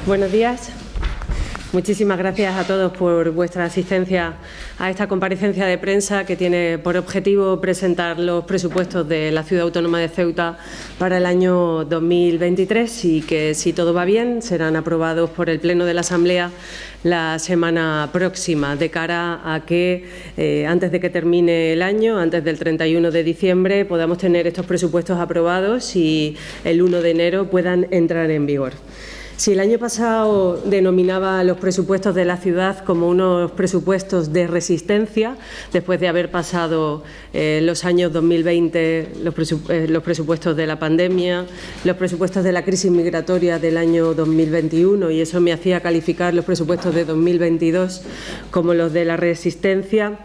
Buenos días. Muchísimas gracias a todos por vuestra asistencia a esta comparecencia de prensa que tiene por objetivo presentar los presupuestos de la Ciudad Autónoma de Ceuta para el año 2023 y que, si todo va bien, serán aprobados por el Pleno de la Asamblea la semana próxima, de cara a que antes de que termine el año, antes del 31 de diciembre, podamos tener estos presupuestos aprobados y el 1 de enero puedan entrar en vigor. Si el año pasado denominaba los presupuestos de la ciudad como unos presupuestos de resistencia, después de haber pasado los años 2020, los presupuestos de la pandemia, los presupuestos de la crisis migratoria del año 2021, y eso me hacía calificar los presupuestos de 2022 como los de la resistencia,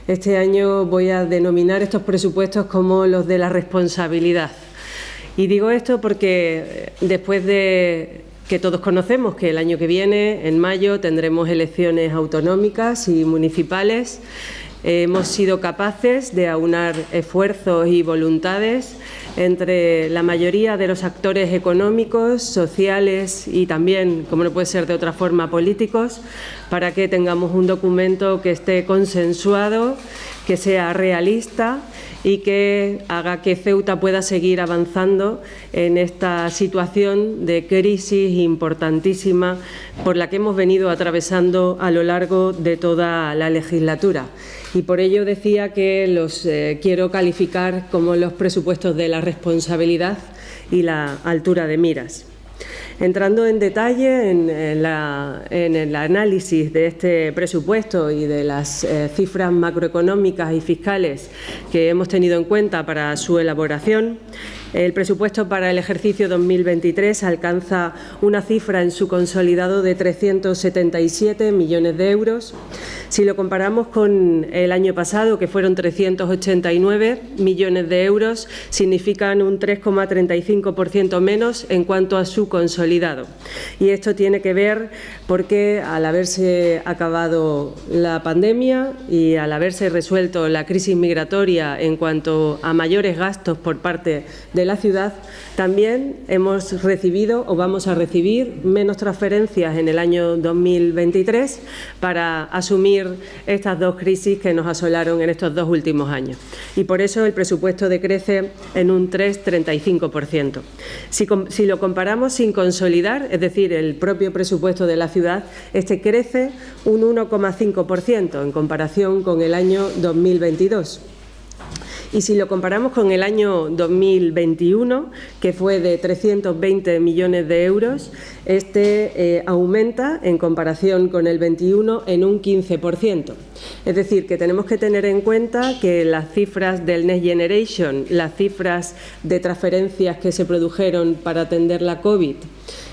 este año voy a denominar estos presupuestos como los de la responsabilidad. Y digo esto porque después de que todos conocemos que el año que viene, en mayo, tendremos elecciones autonómicas y municipales. Hemos sido capaces de aunar esfuerzos y voluntades entre la mayoría de los actores económicos, sociales y también, como no puede ser de otra forma, políticos, para que tengamos un documento que esté consensuado, que sea realista y que haga que Ceuta pueda seguir avanzando en esta situación de crisis importantísima por la que hemos venido atravesando a lo largo de toda la legislatura. Y por ello decía que los quiero calificar como los presupuestos de la responsabilidad y la altura de miras. Entrando en detalle en el análisis de este presupuesto y de las cifras macroeconómicas y fiscales que hemos tenido en cuenta para su elaboración, el presupuesto para el ejercicio 2023 alcanza una cifra en su consolidado de 377 millones de euros. Si lo comparamos con el año pasado, que fueron 389 millones de euros, significan un 3,35% menos en cuanto a su consolidado. Y esto tiene que ver porque, al haberse acabado la pandemia y al haberse resuelto la crisis migratoria en cuanto a mayores gastos por parte de la ciudad, también hemos recibido o vamos a recibir menos transferencias en el año 2023 para asumir estas dos crisis que nos asolaron en estos dos últimos años. Y por eso el presupuesto decrece en un 3,35%. Si lo comparamos sin consolidar, es decir, el propio presupuesto de la ciudad, este crece un 1,5% en comparación con el año 2022. Y si lo comparamos con el año 2021, que fue de 320 millones de euros, este aumenta en comparación con el 21 en un 15%. Es decir, que tenemos que tener en cuenta que las cifras del Next Generation, las cifras de transferencias que se produjeron para atender la COVID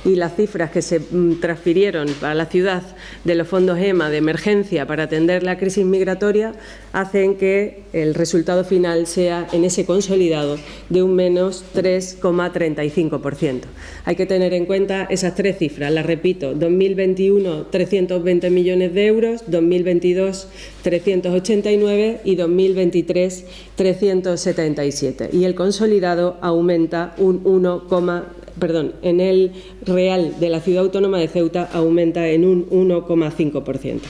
y las cifras que se transfirieron para la ciudad de los fondos EMA de emergencia para atender la crisis migratoria hacen que el resultado final sea en ese consolidado de un menos 3,35%. Hay que tener en cuenta esas tres cifras, las repito: 2021 320 millones de euros, 2022 389 y 2023 377. Y el consolidado aumenta un en el real de la Ciudad Autónoma de Ceuta aumenta en un 1,5%.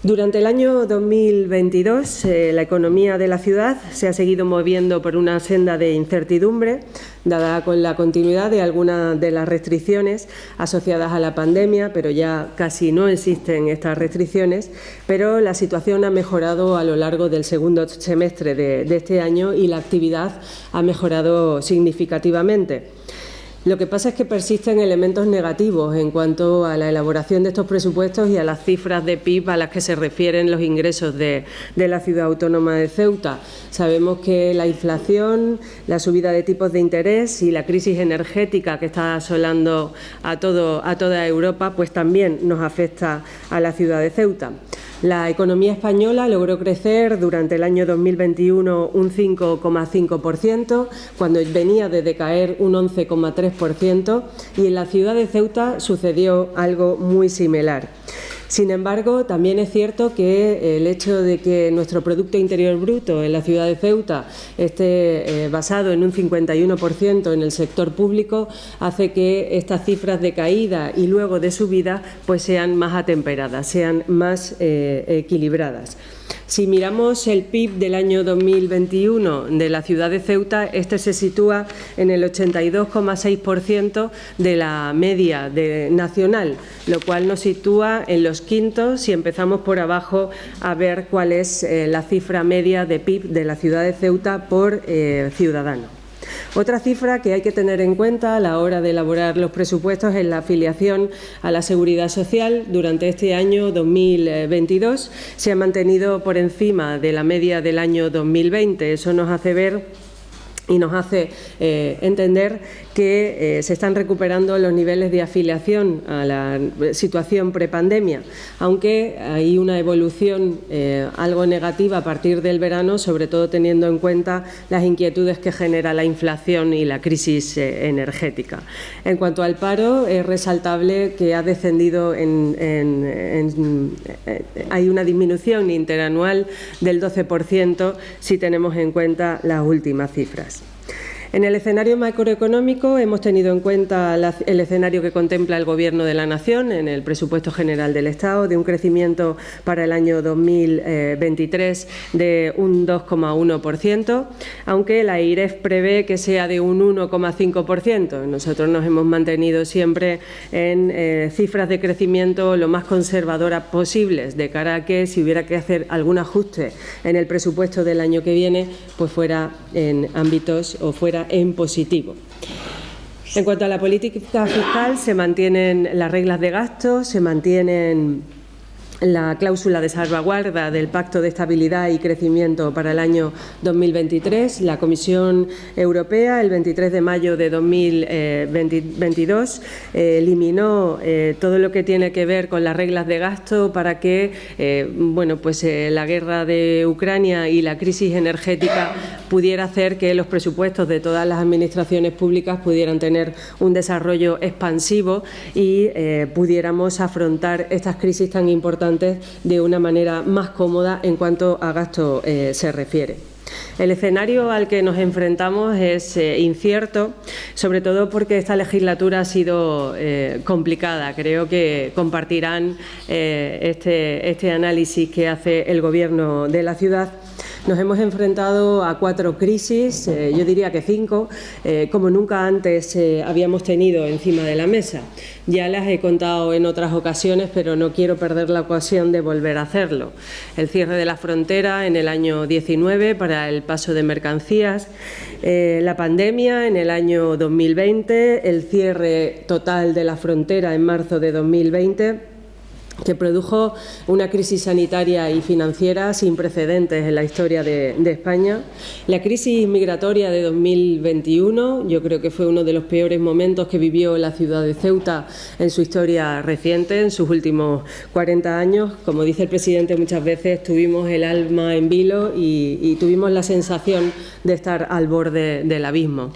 Durante el año 2022, la economía de la ciudad se ha seguido moviendo por una senda de incertidumbre, dada con la continuidad de algunas de las restricciones asociadas a la pandemia, pero ya casi no existen estas restricciones, pero la situación ha mejorado a lo largo del segundo semestre de este año y la actividad ha mejorado significativamente. Lo que pasa es que persisten elementos negativos en cuanto a la elaboración de estos presupuestos y a las cifras de PIB a las que se refieren los ingresos de la Ciudad Autónoma de Ceuta. Sabemos que la inflación, la subida de tipos de interés y la crisis energética que está asolando a toda Europa, pues también nos afecta a la ciudad de Ceuta. La economía española logró crecer durante el año 2021 un 5,5%, cuando venía de decaer un 11,3%, y en la ciudad de Ceuta sucedió algo muy similar. Sin embargo, también es cierto que el hecho de que nuestro Producto Interior Bruto en la ciudad de Ceuta esté basado en un 51% en el sector público hace que estas cifras de caída y luego de subida pues sean más atemperadas, sean más equilibradas. Si miramos el PIB del año 2021 de la ciudad de Ceuta, este se sitúa en el 82,6% de la media nacional, lo cual nos sitúa en los quintos si empezamos por abajo a ver cuál es la cifra media de PIB de la ciudad de Ceuta por ciudadano. Otra cifra que hay que tener en cuenta a la hora de elaborar los presupuestos es la afiliación a la Seguridad Social. Durante este año 2022 se ha mantenido por encima de la media del año 2020. Eso nos hace ver y nos hace entender que se están recuperando los niveles de afiliación a la situación prepandemia, aunque hay una evolución algo negativa a partir del verano, sobre todo teniendo en cuenta las inquietudes que genera la inflación y la crisis energética. En cuanto al paro, es resaltable que ha descendido hay una disminución interanual del 12% si tenemos en cuenta las últimas cifras. En el escenario macroeconómico hemos tenido en cuenta el escenario que contempla el Gobierno de la Nación en el Presupuesto General del Estado de un crecimiento para el año 2023 de un 2,1%, aunque la IREF prevé que sea de un 1,5%. Nosotros nos hemos mantenido siempre en cifras de crecimiento lo más conservadoras posibles, de cara a que si hubiera que hacer algún ajuste en el presupuesto del año que viene, pues fuera en ámbitos o fuera en positivo. En cuanto a la política fiscal, se mantienen las reglas de gasto, se mantienen la cláusula de salvaguarda del Pacto de Estabilidad y Crecimiento para el año 2023. La Comisión Europea, el 23 de mayo de 2022, eliminó todo lo que tiene que ver con las reglas de gasto para que la guerra de Ucrania y la crisis energética pudiera hacer que los presupuestos de todas las administraciones públicas pudieran tener un desarrollo expansivo y pudiéramos afrontar estas crisis tan importantes de una manera más cómoda en cuanto a gasto se refiere. El escenario al que nos enfrentamos es incierto, sobre todo porque esta legislatura ha sido complicada. Creo que compartirán este análisis que hace el Gobierno de la ciudad. Nos hemos enfrentado a 4 crisis, yo diría que 5, como nunca antes habíamos tenido encima de la mesa. Ya las he contado en otras ocasiones, pero no quiero perder la ocasión de volver a hacerlo. El cierre de la frontera en el año 19 para el paso de mercancías, la pandemia en el año 2020, el cierre total de la frontera en marzo de 2020, que produjo una crisis sanitaria y financiera sin precedentes en la historia de España. La crisis migratoria de 2021, yo creo que fue uno de los peores momentos que vivió la ciudad de Ceuta en su historia reciente, en sus últimos 40 años. Como dice el presidente, muchas veces tuvimos el alma en vilo y tuvimos la sensación de estar al borde del abismo.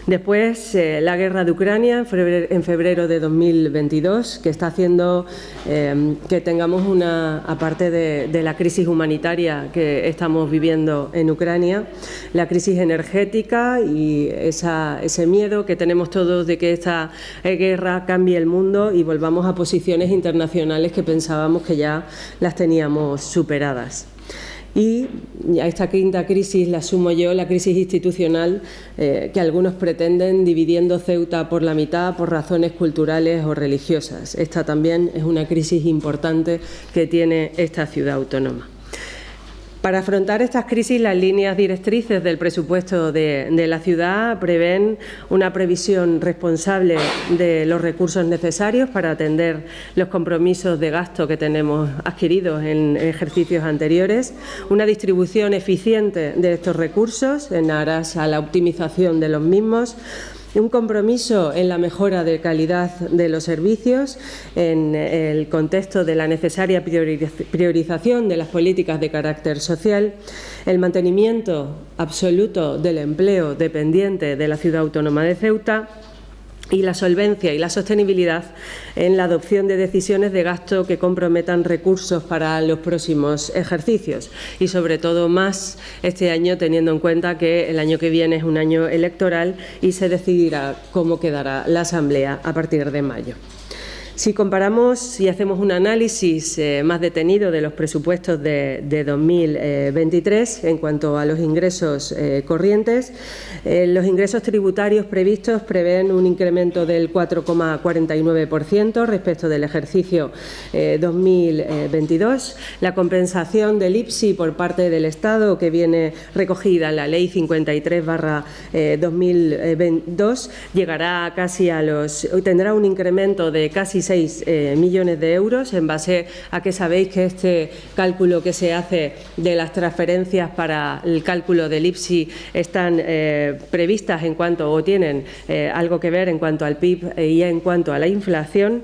Después, la guerra de Ucrania en febrero de 2022, que está haciendo que tengamos aparte de la crisis humanitaria que estamos viviendo en Ucrania, la crisis energética y ese miedo que tenemos todos de que esta guerra cambie el mundo y volvamos a posiciones internacionales que pensábamos que ya las teníamos superadas. Y a esta quinta crisis la sumo yo, la crisis institucional, que algunos pretenden dividiendo Ceuta por la mitad por razones culturales o religiosas. Esta también es una crisis importante que tiene esta ciudad autónoma. Para afrontar estas crisis, las líneas directrices del presupuesto de la ciudad prevén una previsión responsable de los recursos necesarios para atender los compromisos de gasto que tenemos adquiridos en ejercicios anteriores, una distribución eficiente de estos recursos en aras a la optimización de los mismos, un compromiso en la mejora de calidad de los servicios en el contexto de la necesaria priorización de las políticas de carácter social, el mantenimiento absoluto del empleo dependiente de la ciudad autónoma de Ceuta y la solvencia y la sostenibilidad en la adopción de decisiones de gasto que comprometan recursos para los próximos ejercicios y, sobre todo, más este año, teniendo en cuenta que el año que viene es un año electoral y se decidirá cómo quedará la Asamblea a partir de mayo. Si comparamos y hacemos un análisis más detenido de los presupuestos de 2023 en cuanto a los ingresos corrientes, los ingresos tributarios previstos prevén un incremento del 4,49% respecto del ejercicio 2022. La compensación del IPSI por parte del Estado, que viene recogida en la Ley 53/2022, llegará casi tendrá un incremento de casi 6 millones de euros, en base a que sabéis que este cálculo que se hace de las transferencias para el cálculo del IPSI están previstas en cuanto, o tienen algo que ver en cuanto al PIB y en cuanto a la inflación.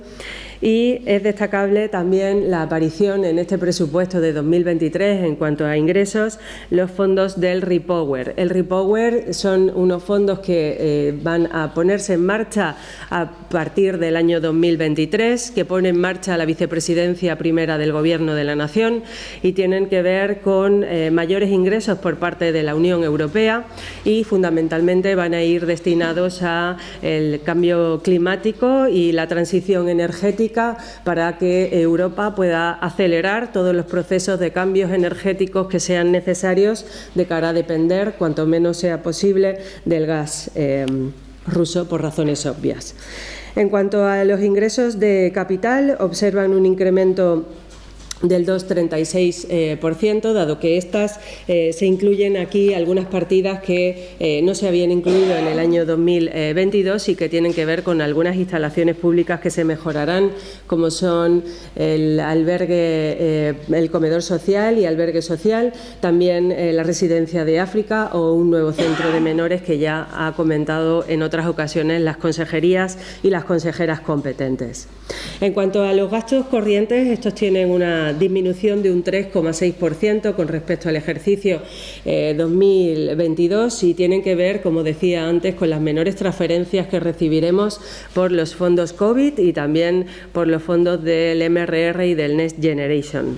Y es destacable también la aparición en este presupuesto de 2023 en cuanto a ingresos, los fondos del Repower. El Repower son unos fondos que van a ponerse en marcha a partir del año 2023, que pone en marcha la Vicepresidencia Primera del Gobierno de la Nación y tienen que ver con mayores ingresos por parte de la Unión Europea y fundamentalmente van a ir destinados a el cambio climático y la transición energética, para que Europa pueda acelerar todos los procesos de cambios energéticos que sean necesarios de cara a depender, cuanto menos sea posible, del gas ruso, por razones obvias. En cuanto a los ingresos de capital, observan un incremento del 2,36%, dado que estas se incluyen aquí algunas partidas que no se habían incluido en el año 2022 y que tienen que ver con algunas instalaciones públicas que se mejorarán, como son el albergue, el comedor social y albergue social, también la residencia de África o un nuevo centro de menores que ya ha comentado en otras ocasiones las consejerías y las consejeras competentes. En cuanto a los gastos corrientes, estos tienen una disminución de un 3,6% con respecto al ejercicio 2022 y tienen que ver, como decía antes, con las menores transferencias que recibiremos por los fondos COVID y también por los fondos del MRR y del Next Generation.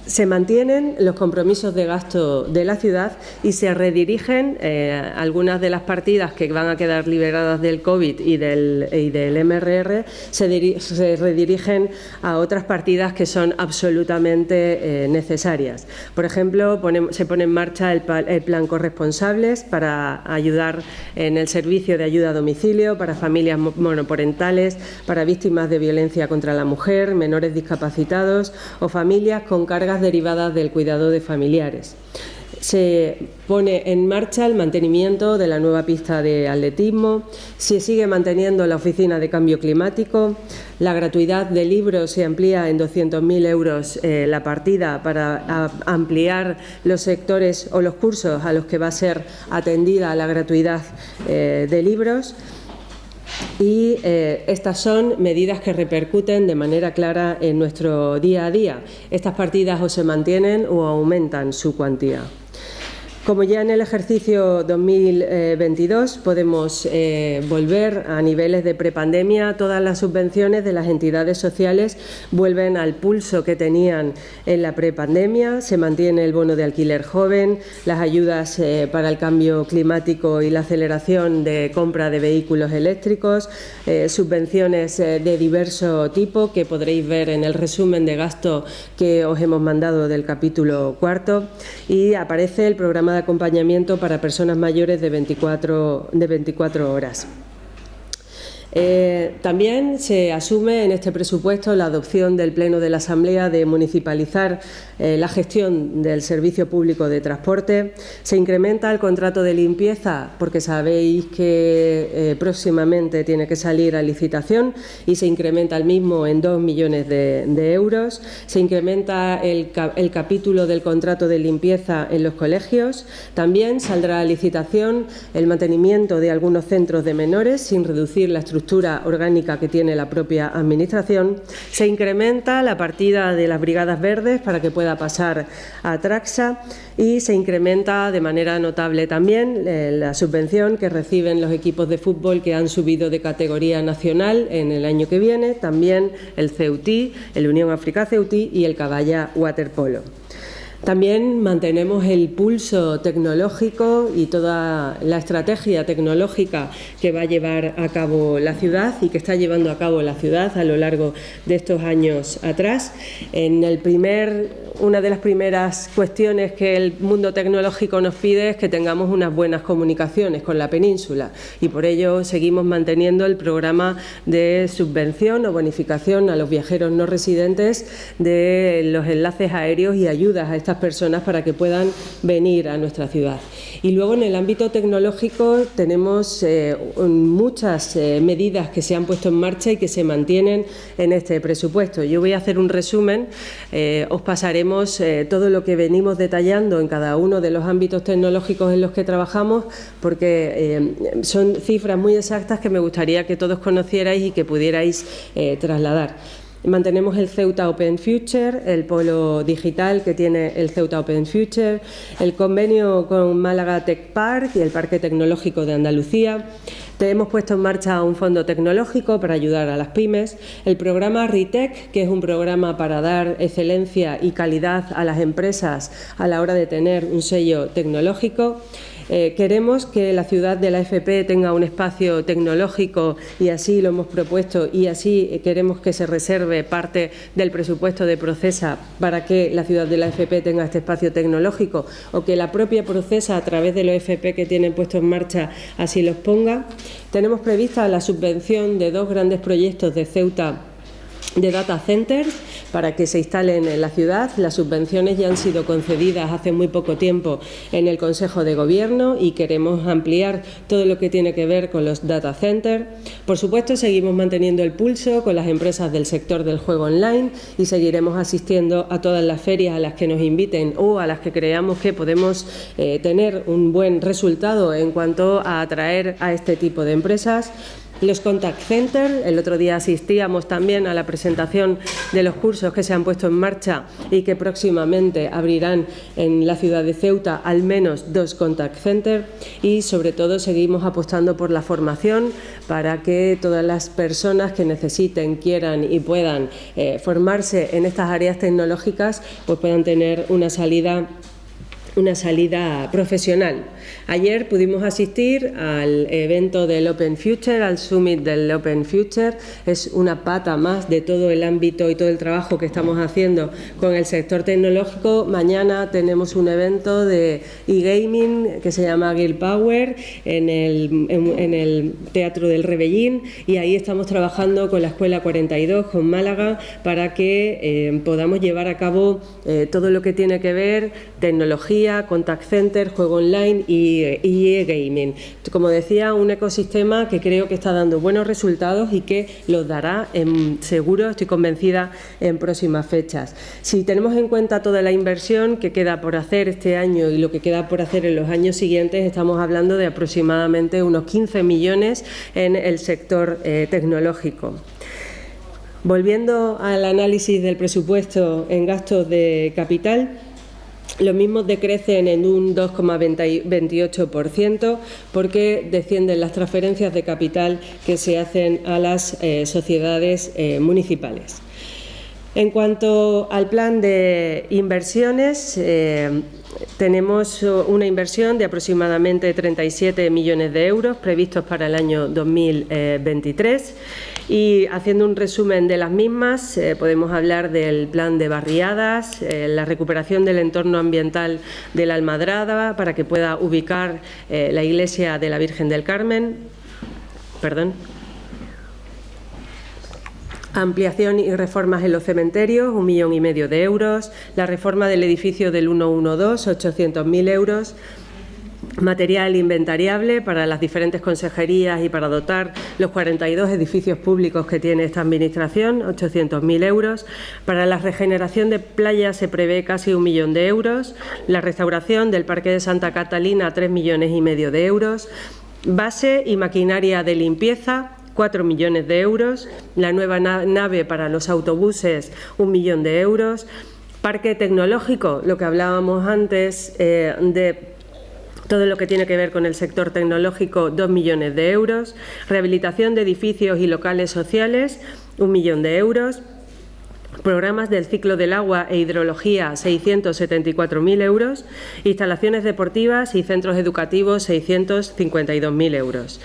Se mantienen los compromisos de gasto de la ciudad y se redirigen algunas de las partidas que van a quedar liberadas del COVID y del MRR, se redirigen a otras partidas que son absolutamente necesarias. Por ejemplo, se pone en marcha el plan corresponsables para ayudar en el servicio de ayuda a domicilio para familias monoparentales, para víctimas de violencia contra la mujer, menores discapacitados o familias con cargas derivadas del cuidado de familiares. Se pone en marcha el mantenimiento de la nueva pista de atletismo, se sigue manteniendo la oficina de cambio climático, la gratuidad de libros se amplía en 200.000 euros la partida para ampliar los sectores o los cursos a los que va a ser atendida la gratuidad de libros. Y estas son medidas que repercuten de manera clara en nuestro día a día. Estas partidas o se mantienen o aumentan su cuantía. Como ya en el ejercicio 2022 podemos volver a niveles de prepandemia, todas las subvenciones de las entidades sociales vuelven al pulso que tenían en la prepandemia. Se mantiene el bono de alquiler joven, las ayudas para el cambio climático y la aceleración de compra de vehículos eléctricos, subvenciones de diverso tipo que podréis ver en el resumen de gasto que os hemos mandado del capítulo 4, y aparece el programa de acompañamiento para personas mayores de 24 horas. También se asume en este presupuesto la adopción del Pleno de la Asamblea de municipalizar la gestión del servicio público de transporte. Se incrementa el contrato de limpieza porque sabéis que próximamente tiene que salir a licitación y se incrementa el mismo en 2 millones de euros. Se incrementa el capítulo del contrato de limpieza en los colegios. También saldrá a licitación el mantenimiento de algunos centros de menores sin reducir la estructura estructura orgánica que tiene la propia Administración. Se incrementa la partida de las brigadas verdes para que pueda pasar a Traxa y se incrementa de manera notable también la subvención que reciben los equipos de fútbol que han subido de categoría nacional en el año que viene, también el Ceutí, el Unión África Ceutí y el Caballa Waterpolo. También mantenemos el pulso tecnológico y toda la estrategia tecnológica que va a llevar a cabo la ciudad y que está llevando a cabo la ciudad a lo largo de estos años atrás. Una de las primeras cuestiones que el mundo tecnológico nos pide es que tengamos unas buenas comunicaciones con la península y por ello seguimos manteniendo el programa de subvención o bonificación a los viajeros no residentes de los enlaces aéreos y ayudas a estas personas para que puedan venir a nuestra ciudad. Y luego en el ámbito tecnológico tenemos muchas medidas que se han puesto en marcha y que se mantienen en este presupuesto. Yo voy a hacer un resumen, os pasaremos todo lo que venimos detallando en cada uno de los ámbitos tecnológicos en los que trabajamos, porque son cifras muy exactas que me gustaría que todos conocierais y que pudierais trasladar. Mantenemos el Ceuta Open Future, el polo digital que tiene el Ceuta Open Future, el convenio con Málaga Tech Park y el Parque Tecnológico de Andalucía. Hemos puesto en marcha un fondo tecnológico para ayudar a las pymes, el programa RITEC, que es un programa para dar excelencia y calidad a las empresas a la hora de tener un sello tecnológico. Queremos que la ciudad de la FP tenga un espacio tecnológico y así lo hemos propuesto y así queremos que se reserve parte del presupuesto de Procesa para que la ciudad de la FP tenga este espacio tecnológico o que la propia Procesa a través de los FP que tienen puestos en marcha así los ponga. Tenemos prevista la subvención de 2 grandes proyectos de Ceuta de data centers para que se instalen en la ciudad. Las subvenciones ya han sido concedidas hace muy poco tiempo en el Consejo de Gobierno y queremos ampliar todo lo que tiene que ver con los data centers. Por supuesto, seguimos manteniendo el pulso con las empresas del sector del juego online y seguiremos asistiendo a todas las ferias a las que nos inviten o a las que creamos que podemos tener un buen resultado en cuanto a atraer a este tipo de empresas. Los contact centers, el otro día asistíamos también a la presentación de los cursos que se han puesto en marcha y que próximamente abrirán en la ciudad de Ceuta al menos 2 contact centers y sobre todo seguimos apostando por la formación para que todas las personas que necesiten, quieran y puedan formarse en estas áreas tecnológicas pues puedan tener una salida profesional. Ayer pudimos asistir al evento del Open Future, al Summit del Open Future. Es una pata más de todo el ámbito y todo el trabajo que estamos haciendo con el sector tecnológico. Mañana tenemos un evento de e-gaming que se llama Girl Power en el Teatro del Rebellín y ahí estamos trabajando con la Escuela 42, con Málaga, para que podamos llevar a cabo todo lo que tiene que ver tecnología, contact center, juego online y e-gaming. Como decía, un ecosistema que creo que está dando buenos resultados y que los dará seguro, estoy convencida, en próximas fechas. Si tenemos en cuenta toda la inversión que queda por hacer este año y lo que queda por hacer en los años siguientes, estamos hablando de aproximadamente unos 15 millones en el sector tecnológico. Volviendo al análisis del presupuesto en gastos de capital, los mismos decrecen en un 2,28% porque descienden las transferencias de capital que se hacen a las sociedades municipales. En cuanto al plan de inversiones, tenemos una inversión de aproximadamente 37 millones de euros previstos para el año 2023 y haciendo un resumen de las mismas podemos hablar del plan de barriadas, la recuperación del entorno ambiental de la Almadrada para que pueda ubicar la iglesia de la Virgen del Carmen, ampliación y reformas en los cementerios, 1,5 millones de euros, la reforma del edificio del 112, 800.000 euros, material inventariable para las diferentes consejerías y para dotar los 42 edificios públicos que tiene esta Administración, 800.000 euros. Para la regeneración de playas se prevé casi 1 millón de euros. La restauración del Parque de Santa Catalina, 3,5 millones de euros. Base y maquinaria de limpieza, 4 millones de euros, la nueva nave para los autobuses, 1 millón de euros, parque tecnológico, lo que hablábamos antes de todo lo que tiene que ver con el sector tecnológico, 2 millones de euros, rehabilitación de edificios y locales sociales, 1 millón de euros, programas del ciclo del agua e hidrología, 674.000 euros, instalaciones deportivas y centros educativos, 652.000 euros.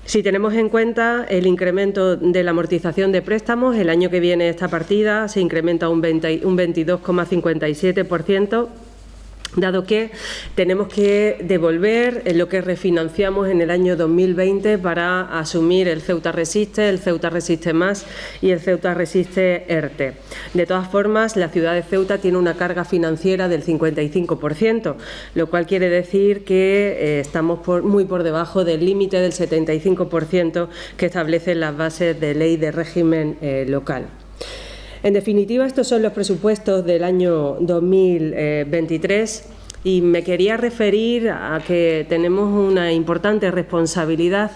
Si tenemos en cuenta el incremento de la amortización de préstamos, el año que viene esta partida se incrementa un 22,57%, dado que tenemos que devolver lo que refinanciamos en el año 2020 para asumir el Ceuta Resiste, el Ceuta Resiste Más y el Ceuta Resiste ERTE. De todas formas, la ciudad de Ceuta tiene una carga financiera del 55%, lo cual quiere decir que estamos muy por debajo del límite del 75% que establecen las bases de ley de régimen local. En definitiva, estos son los presupuestos del año 2023 y me quería referir a que tenemos una importante responsabilidad,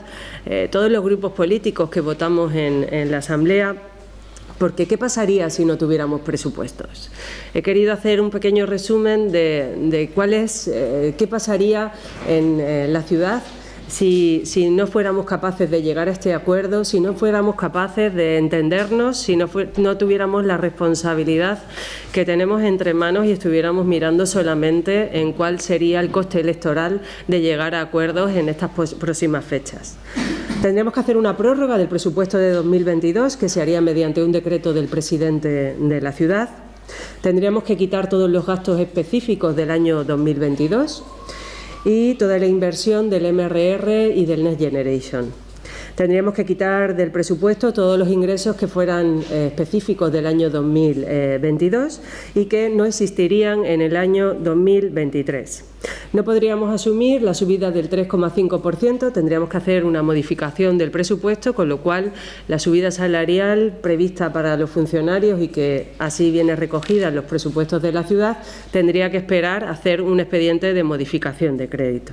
todos los grupos políticos que votamos en la Asamblea, porque ¿qué pasaría si no tuviéramos presupuestos? He querido hacer un pequeño resumen de qué pasaría en la ciudad si no fuéramos capaces de llegar a este acuerdo, si no fuéramos capaces de entendernos, si no tuviéramos la responsabilidad que tenemos entre manos y estuviéramos mirando solamente en cuál sería el coste electoral de llegar a acuerdos en estas próximas fechas. Tendríamos que hacer una prórroga del presupuesto de 2022, que se haría mediante un decreto del presidente de la ciudad. Tendríamos que quitar todos los gastos específicos del año 2022 y toda la inversión del MRR y del Next Generation. Tendríamos que quitar del presupuesto todos los ingresos que fueran específicos del año 2022 y que no existirían en el año 2023. No podríamos asumir la subida del 3,5%, tendríamos que hacer una modificación del presupuesto, con lo cual la subida salarial prevista para los funcionarios y que así viene recogida en los presupuestos de la ciudad, tendría que esperar a hacer un expediente de modificación de crédito.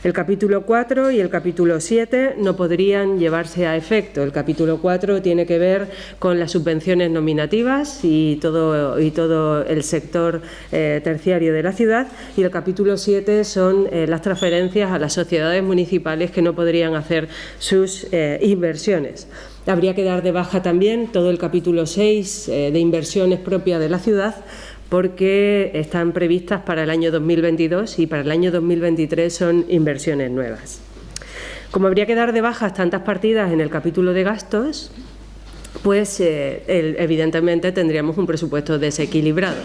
El capítulo 4 y el capítulo 7 no podrían llevarse a efecto. El capítulo 4 tiene que ver con las subvenciones nominativas y todo el sector terciario de la ciudad, y el capítulo 7 son las transferencias a las sociedades municipales que no podrían hacer sus inversiones. Habría que dar de baja también todo el capítulo 6 de inversiones propias de la ciudad, porque están previstas para el año 2022 y para el año 2023 son inversiones nuevas. Como habría que dar de bajas tantas partidas en el capítulo de gastos, pues evidentemente tendríamos un presupuesto desequilibrado.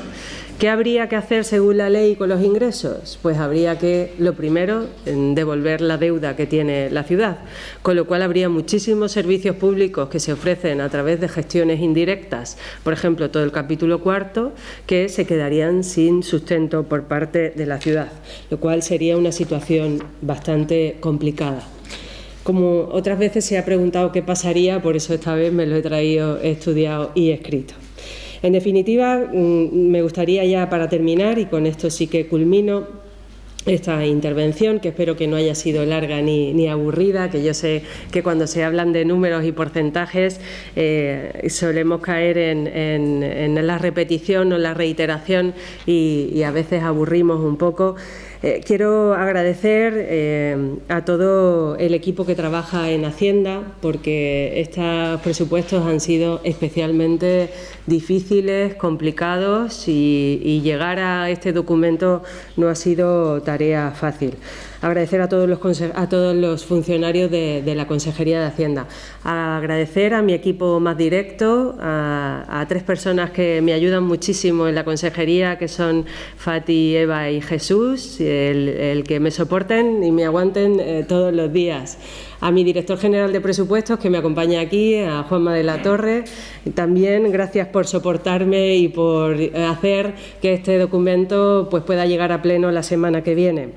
¿Qué habría que hacer según la ley con los ingresos? Pues habría que, lo primero, devolver la deuda que tiene la ciudad, con lo cual habría muchísimos servicios públicos que se ofrecen a través de gestiones indirectas, por ejemplo, todo el capítulo 4, que se quedarían sin sustento por parte de la ciudad, lo cual sería una situación bastante complicada. Como otras veces se ha preguntado qué pasaría, por eso esta vez me lo he traído, he estudiado y escrito. En definitiva, me gustaría ya para terminar, y con esto sí que culmino esta intervención, que espero que no haya sido larga ni aburrida, que yo sé que cuando se hablan de números y porcentajes solemos caer en la repetición o la reiteración y a veces aburrimos un poco. Quiero agradecer a todo el equipo que trabaja en Hacienda, porque estos presupuestos han sido especialmente difíciles, complicados y llegar a este documento no ha sido tarea fácil. Agradecer a todos los funcionarios de la Consejería de Hacienda. Agradecer a mi equipo más directo, a 3 personas que me ayudan muchísimo en la Consejería, que son Fati, Eva y Jesús, el que me soporten y me aguanten todos los días. A mi director general de presupuestos, que me acompaña aquí, a Juanma de la Torre. También gracias por soportarme y por hacer que este documento pues pueda llegar a pleno la semana que viene.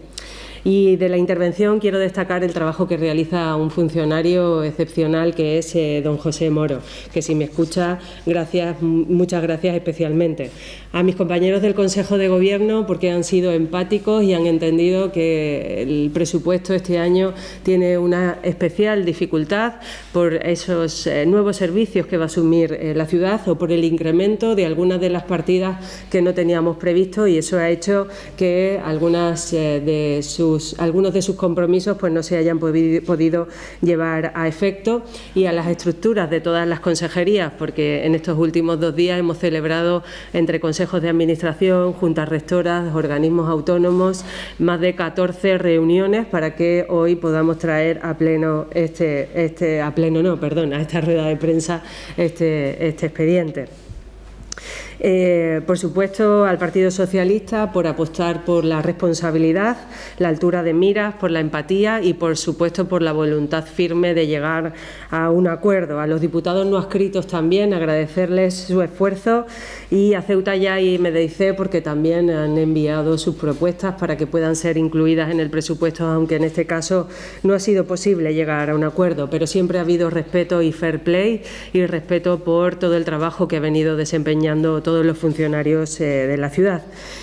Y de la intervención quiero destacar el trabajo que realiza un funcionario excepcional que es don José Moro, que si me escucha, gracias, muchas gracias especialmente. A mis compañeros del Consejo de Gobierno porque han sido empáticos y han entendido que el presupuesto este año tiene una especial dificultad por esos nuevos servicios que va a asumir la ciudad o por el incremento de algunas de las partidas que no teníamos previsto, y eso ha hecho que algunos de sus compromisos pues no se hayan podido llevar a efecto, y a las estructuras de todas las consejerías, porque en estos últimos 2 días hemos celebrado entre consejos de administración, juntas rectoras, organismos autónomos, más de 14 reuniones para que hoy podamos traer a pleno a esta rueda de prensa este expediente. Por supuesto, al Partido Socialista por apostar por la responsabilidad, la altura de miras, por la empatía y, por supuesto, por la voluntad firme de llegar a un acuerdo. A los diputados no adscritos también agradecerles su esfuerzo, y a Ceuta Ya y MDIC porque también han enviado sus propuestas para que puedan ser incluidas en el presupuesto, aunque en este caso no ha sido posible llegar a un acuerdo, pero siempre ha habido respeto y fair play y respeto por todo el trabajo que ha venido desempeñando todos los funcionarios de la ciudad.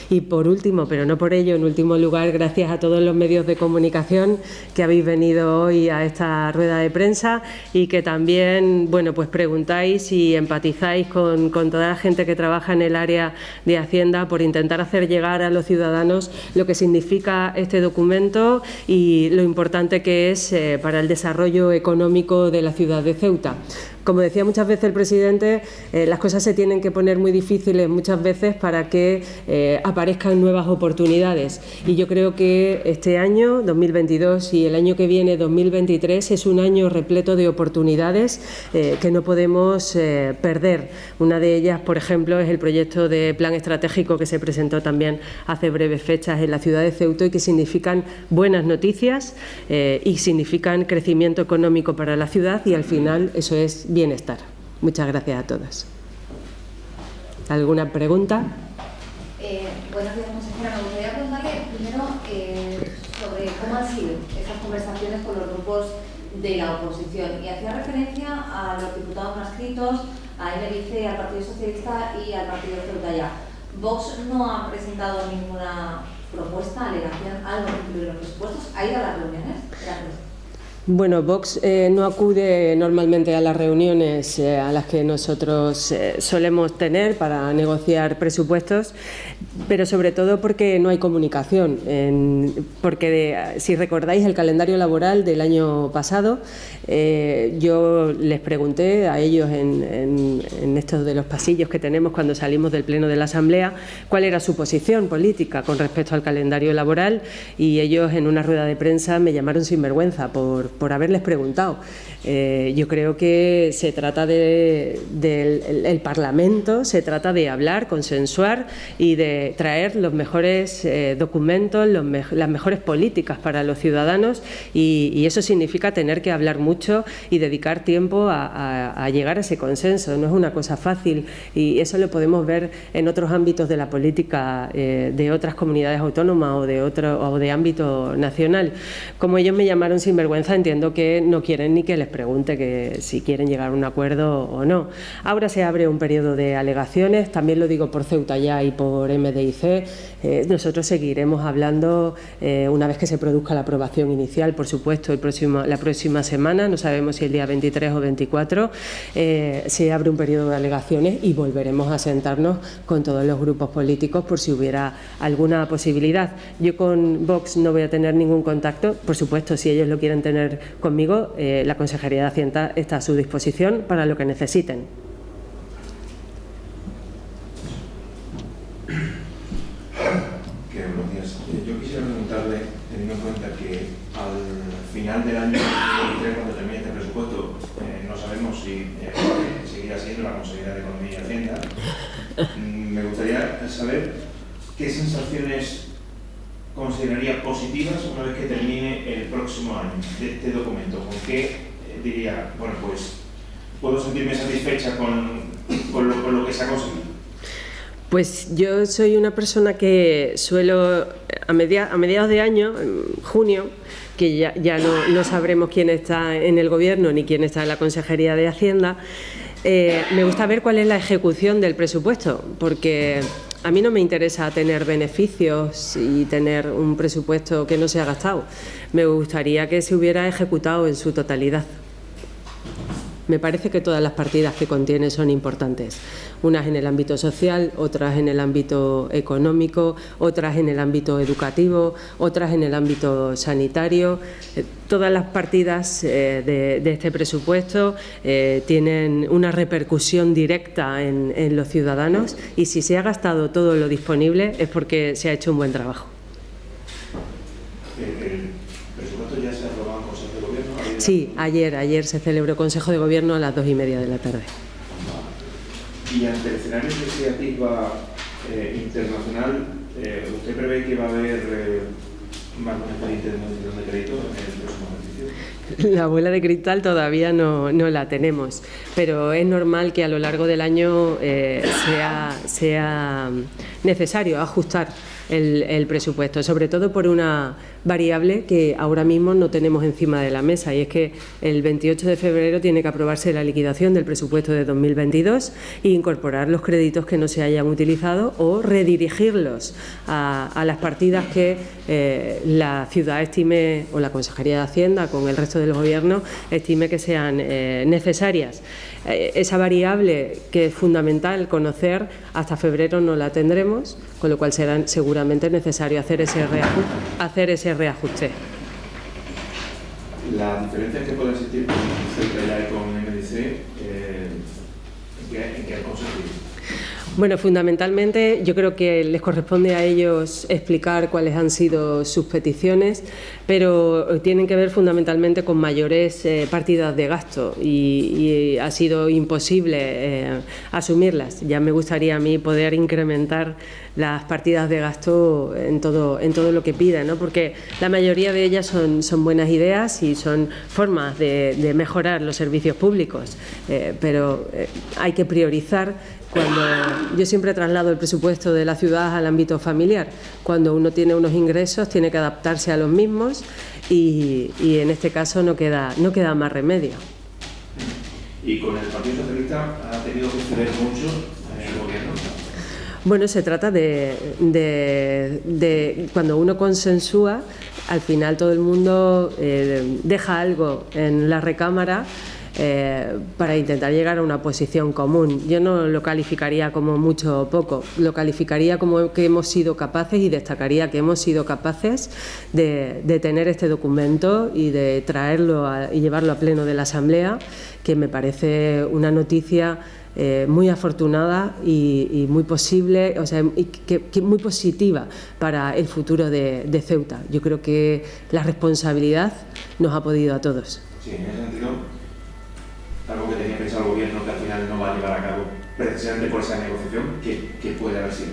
Y por último, pero no por ello, en último lugar, gracias a todos los medios de comunicación que habéis venido hoy a esta rueda de prensa y que también, bueno, pues preguntáis y empatizáis con toda la gente que trabaja en el área de Hacienda por intentar hacer llegar a los ciudadanos lo que significa este documento y lo importante que es para el desarrollo económico de la ciudad de Ceuta. Como decía muchas veces el presidente, las cosas se tienen que poner muy difíciles muchas veces para que aparezcan nuevas oportunidades, y yo creo que este año 2022 y el año que viene 2023 es un año repleto de oportunidades que no podemos perder. Una de ellas, por ejemplo, es el proyecto de plan estratégico que se presentó también hace breves fechas en la ciudad de Ceuta y que significan buenas noticias y significan crecimiento económico para la ciudad, y al final eso es bienestar. Muchas gracias a todos. ¿Alguna pregunta? Buenos días, consejera. Me gustaría preguntarle primero sobre cómo han sido esas conversaciones con los grupos de la oposición, y hacía referencia a los diputados no adscritos, a MDIC, al Partido Socialista y al Partido Ceuta Ya. Vox no ha presentado ninguna propuesta, alegación, algo que incluye los presupuestos. ¿Ha ido a las reuniones? Gracias. Bueno, Vox no acude normalmente a las reuniones a las que nosotros solemos tener para negociar presupuestos, pero sobre todo porque no hay comunicación. Porque si recordáis el calendario laboral del año pasado, yo les pregunté a ellos en estos de los pasillos que tenemos cuando salimos del pleno de la Asamblea cuál era su posición política con respecto al calendario laboral, y ellos en una rueda de prensa me llamaron sinvergüenza por haberles preguntado. Yo creo que se trata del Parlamento, se trata de hablar, consensuar y de traer los mejores documentos, las mejores políticas para los ciudadanos, y eso significa tener que hablar mucho y dedicar tiempo a llegar a ese consenso. No es una cosa fácil, y eso lo podemos ver en otros ámbitos de la política de otras comunidades autónomas o de ámbito nacional. Como ellos me llamaron sinvergüenza, entiendo que no quieren ni que les pregunte que si quieren llegar a un acuerdo o no. Ahora se abre un periodo de alegaciones, también lo digo por Ceuta Ya y por MDIC. Nosotros seguiremos hablando una vez que se produzca la aprobación inicial, por supuesto, la próxima semana, no sabemos si el día 23 o 24, se abre un periodo de alegaciones y volveremos a sentarnos con todos los grupos políticos por si hubiera alguna posibilidad. Yo con Vox no voy a tener ningún contacto, por supuesto, si ellos lo quieren tener conmigo, la Consejería de Hacienda está a su disposición para lo que necesiten. Buenos días. Yo quisiera preguntarle, teniendo en cuenta que al final del año 2023, cuando termine este presupuesto, no sabemos si seguirá siendo la Consejería de Economía y Hacienda, me gustaría saber qué sensaciones consideraría positivas una vez que termine el próximo año de este documento. ¿Con qué diría, bueno, pues puedo sentirme satisfecha con lo que se ha conseguido? Pues yo soy una persona que suelo, a mediados de año, en junio, que ya no sabremos quién está en el Gobierno ni quién está en la Consejería de Hacienda, me gusta ver cuál es la ejecución del presupuesto, porque a mí no me interesa tener beneficios y tener un presupuesto que no se ha gastado. Me gustaría que se hubiera ejecutado en su totalidad. Me parece que todas las partidas que contiene son importantes, unas en el ámbito social, otras en el ámbito económico, otras en el ámbito educativo, otras en el ámbito sanitario. Todas las partidas de este presupuesto tienen una repercusión directa en los ciudadanos, y si se ha gastado todo lo disponible es porque se ha hecho un buen trabajo. ¿El presupuesto ya se aprobó en Consejo de Gobierno? Sí, ayer se celebró Consejo de Gobierno a las 2:30 de la tarde. Y ante el escenario de iniciativa internacional, ¿usted prevé que va a haber más expedientes de modificación de crédito en el próximo ejercicio? La bola de cristal todavía no la tenemos, pero es normal que a lo largo del año sea necesario ajustar el presupuesto, sobre todo por una variable que ahora mismo no tenemos encima de la mesa, y es que el 28 de febrero tiene que aprobarse la liquidación del presupuesto de 2022 e incorporar los créditos que no se hayan utilizado o redirigirlos a las partidas que la ciudad estime, o la Consejería de Hacienda con el resto del Gobierno estime que sean necesarias. Esa variable, que es fundamental conocer, hasta febrero no la tendremos, con lo cual será seguramente necesario hacer ese reajuste. Las diferencias que pueden existir con Ceuta y con MDC, ¿en qué han consistido? Bueno, fundamentalmente yo creo que les corresponde a ellos explicar cuáles han sido sus peticiones, pero tienen que ver fundamentalmente con mayores partidas de gasto, y ha sido imposible asumirlas. Ya me gustaría a mí poder incrementar las partidas de gasto en todo lo que pidan, ¿no? Porque la mayoría de ellas son buenas ideas y son formas de mejorar los servicios públicos, pero hay que priorizar. Yo siempre traslado el presupuesto de la ciudad al ámbito familiar. Cuando uno tiene unos ingresos tiene que adaptarse a los mismos, y en este caso no queda más remedio. ¿Y con el Partido Socialista ha tenido que ceder mucho el Gobierno? Bueno, se trata de cuando uno consensúa, al final todo el mundo deja algo en la recámara para intentar llegar a una posición común. Yo no lo calificaría como mucho o poco, lo calificaría como que hemos sido capaces, y destacaría que hemos sido capaces de tener este documento y de traerlo y llevarlo a pleno de la Asamblea, que me parece una noticia muy afortunada y muy posible, o sea, que muy positiva para el futuro de Ceuta. Yo creo que la responsabilidad nos ha podido a todos. Sí, en ese sentido, algo que tenía pensado el Gobierno que al final no va a llevar a cabo precisamente por esa negociación, ¿qué puede haber sido?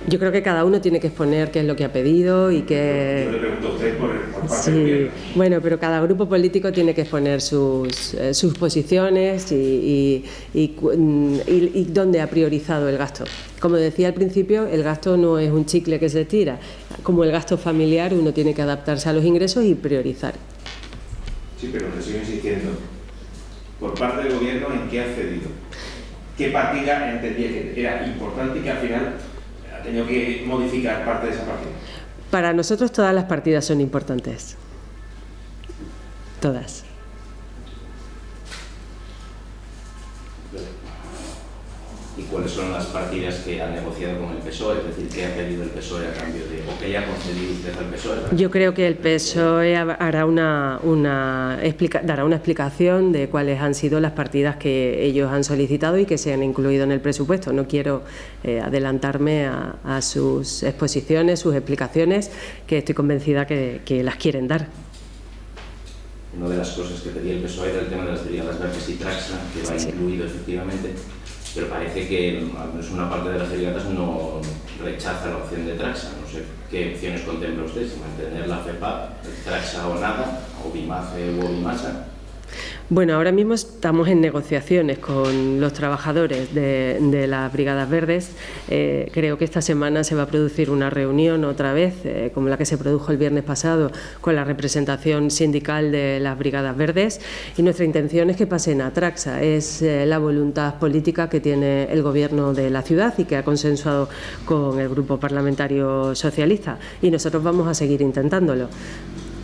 Yo creo que cada uno tiene que exponer qué es lo que ha pedido y que... Yo le pregunto a usted por parte Sí, del Gobierno. bueno, pero cada grupo político tiene que exponer sus posiciones y dónde ha priorizado el gasto. Como decía al principio, el gasto no es un chicle que se tira. Como el gasto familiar, uno tiene que adaptarse a los ingresos y priorizar. Sí, pero le sigo insistiendo. Por parte del Gobierno, ¿en qué ha cedido? ¿Qué partida entendía que era importante y que al final ha tenido que modificar parte de esa partida? Para nosotros todas las partidas son importantes. Todas. ¿Y cuáles son las partidas que han negociado con el PSOE? Es decir, ¿qué ha pedido el PSOE a cambio de, o qué le ha concedido usted al PSOE? Yo creo que el PSOE dará una explicación de cuáles han sido las partidas que ellos han solicitado y que se han incluido en el presupuesto. No quiero adelantarme a sus exposiciones, sus explicaciones, que estoy convencida que las quieren dar. Una de las cosas que pedía el PSOE era el tema de las brigadas verdes y Traxa, que va incluido efectivamente, pero parece que al menos una parte de las brigadas no rechaza la opción de Traxa. No sé qué opciones contempla usted, si mantener la FEPA, Traxa o nada, o Bimace o Bimasa. Bueno, ahora mismo estamos en negociaciones con los trabajadores de las Brigadas Verdes. Creo que esta semana se va a producir una reunión otra vez, como la que se produjo el viernes pasado, con la representación sindical de las Brigadas Verdes, y nuestra intención es que pasen a Traxa. Es la voluntad política que tiene el Gobierno de la ciudad y que ha consensuado con el Grupo Parlamentario Socialista, y nosotros vamos a seguir intentándolo.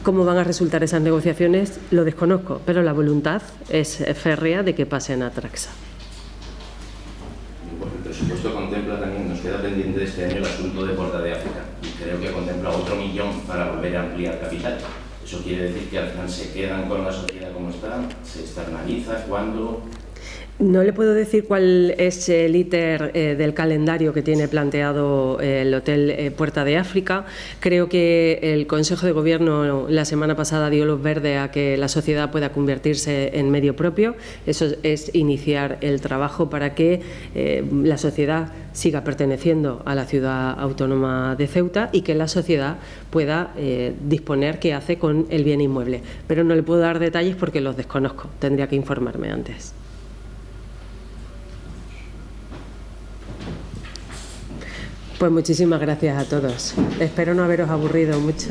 ¿Cómo van a resultar esas negociaciones? Lo desconozco, pero la voluntad es férrea de que pasen a Traxa. Bueno, el presupuesto contempla también, nos queda pendiente de este año el asunto de Puerta de África, y creo que contempla otro 1 millón para volver a ampliar capital. Eso quiere decir que al final se quedan con la sociedad como está, se externaliza, ¿cuándo? No le puedo decir cuál es el íter del calendario que tiene planteado el Hotel Puerta de África. Creo que el Consejo de Gobierno la semana pasada dio luz verde a que la sociedad pueda convertirse en medio propio. Eso es iniciar el trabajo para que la sociedad siga perteneciendo a la ciudad autónoma de Ceuta y que la sociedad pueda disponer qué hace con el bien inmueble. Pero no le puedo dar detalles porque los desconozco. Tendría que informarme antes. Pues muchísimas gracias a todos. Espero no haberos aburrido mucho.